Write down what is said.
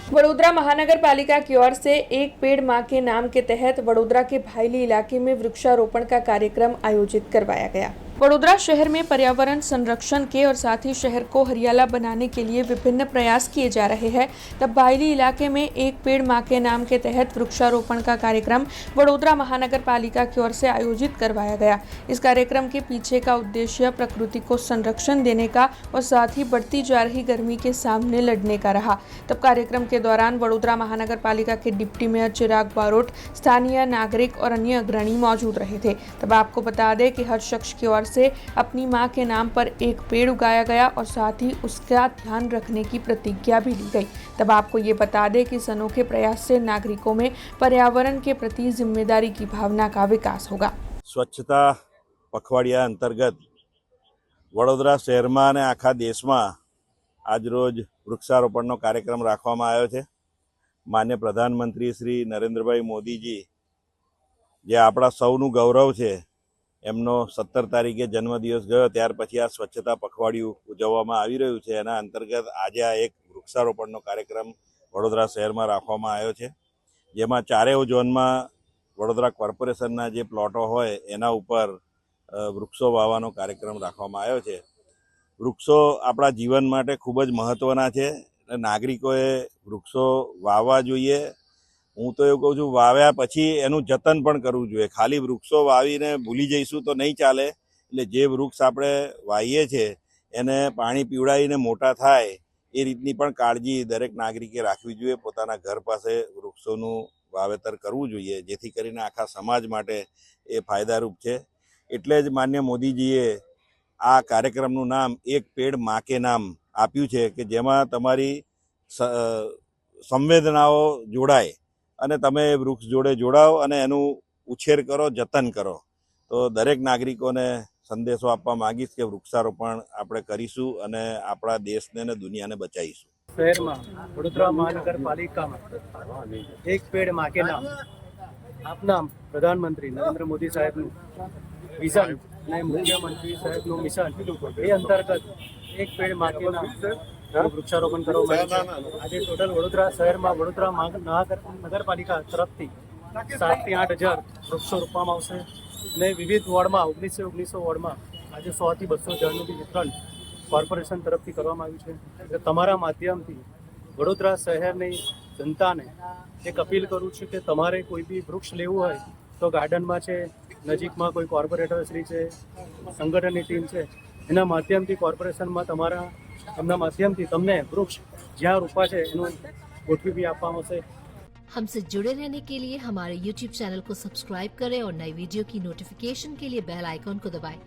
वडोदरा महानगर पालिका की ओर से एक पेड़ मां के नाम के तहत वडोदरा के भायली इलाके में वृक्षारोपण का कार्यक्रम आयोजित करवाया गया। वडोदरा शहर में पर्यावरण संरक्षण के और साथ ही शहर को हरियाला बनाने के लिए विभिन्न प्रयास किए जा रहे हैं। तब भायली इलाके में एक पेड़ मां के नाम के तहत वृक्षारोपण का कार्यक्रम वडोदरा महानगर पालिका की ओर से आयोजित करवाया गया। इस कार्यक्रम के पीछे का उद्देश्य प्रकृति को संरक्षण देने का और साथ ही बढ़ती जा रही गर्मी के सामने लड़ने का रहा। तब कार्यक्रम के दौरान वडोदरा महानगर पालिका के डिप्टी मेयर चिराग बारोट, स्थानीय नागरिक और अन्य अग्रणी मौजूद रहे थे। तब आपको बता दें कि हर शख्स की ओर से अपनी मां के नाम पर एक पेड़ उगाया गया और साथ ही उसका ध्यान रखने की प्रतिज्ञा भी ली गई। तब आपको ये बता दें कि इस अनोखे प्रयास से नागरिकों में पर्यावरण के प्रति जिम्मेदारी की भावना का विकास होगा। स्वच्छता पखवाड़िया अंतर्गत वडोदरा शहर में અને આખા દેશમાં આજરોજ વૃક્ષારોપણનો કાર્યક્રમ રાખવામાં આવ્યો છે। માન્ય પ્રધાનમંત્રી શ્રી નરેન્દ્રભાઈ મોદીજી જે આપણા સૌનું ગૌરવ છે, એમનો 17 તારીખે જન્મદિવસ ગયો ત્યાર પછી આ સ્વચ્છતા પખવાડિયું ઉજવવામાં આવી રહ્યું છે। એના અંતર્ગત આજે આ એક વૃક્ષારોપણનો કાર્યક્રમ વડોદરા શહેરમાં રાખવામાં આવ્યો છે, જેમાં ચારેય ઝોનમાં વડોદરા કોર્પોરેશનના જે પ્લોટો હોય એના ઉપર વૃક્ષો વાવવાનો કાર્યક્રમ રાખવામાં આવ્યો છે। વૃક્ષો આપણા જીવન માટે ખૂબ જ મહત્ત્વના છે। નાગરિકોએ વૃક્ષો વાવવા જોઈએ। હું તો એવું કહું છું, વાવ્યા પછી એનું જતન પણ કરવું જોઈએ। ખાલી વૃક્ષો વાવીને ભૂલી જઈશું તો નહીં ચાલે। એટલે જે વૃક્ષ આપણે વાવીએ છીએ એને પાણી પીવડાવીને મોટા થાય એ રીતની પણ કાળજી દરેક નાગરિકે રાખવી જોઈએ। પોતાના ઘર પાસે વૃક્ષોનું વાવેતર કરવું જોઈએ, જેથી કરીને આખા સમાજ માટે એ ફાયદારૂપ છે। એટલે જ માન્ય મોદીજીએ આ કાર્યક્રમનું નામ એક પેડ માં કે નામ આપ્યું છે કે જેમાં તમારી સંવેદનાઓ જોડાય અને તમે વૃક્ષ જોડે જોડાઓ અને એનું ઉછેર કરો, જતન કરો। તો દરેક નાગરિકોને સંદેશો આપવા માંગીશ કે વૃક્ષારોપણ આપણે કરીશું અને આપણા દેશને અને દુનિયાને બચાવીશું। શહેરમાં વડોદરા મહાનગરપાલિકામાં એક પેડ માં કે નામ આપના પ્રધાનમંત્રી નરેન્દ્ર મોદી સાહેબનું વિઝન અને મુખ્યમંત્રી સાહેબનું મિશન એ અંતર્ગત એક પેડ માં કે નામ વૃક્ષારોપણ કરવામાં આવ્યું છે। આજે ટોટલ વડોદરા શહેરમાં વડોદરા નગરપાલિકા તરફથી 7 થી 8 હજાર વૃક્ષો રોપવામાં આવશે અને વિવિધ વોર્ડમાં 1900 વોર્ડમાં આજે 100 થી 200 ઝાડનું બી વિતરણ કોર્પોરેશન તરફથી કરવામાં આવ્યું છે। એટલે તમારા માધ્યમથી વડોદરા શહેરની જનતાને એક અપીલ કરું છું કે તમારે કોઈ બી વૃક્ષ લેવું હોય તો ગાર્ડનમાં છે, નજીકમાં કોઈ કોર્પોરેટર શ્રી છે, સંગઠનની ટીમ છે, એના માધ્યમથી કોર્પોરેશનમાં એમના માધ્યમથી તમને વૃક્ષ જ્યાં રોપવા છે એનું ગોઠવી બી આપવામાં આવશે। हमसे जुड़े रहने के लिए हमारे YouTube चैनल को सब्सक्राइब करें और नई वीडियो की नोटिफिकेशन के लिए बेल आइकॉन को दबाएं।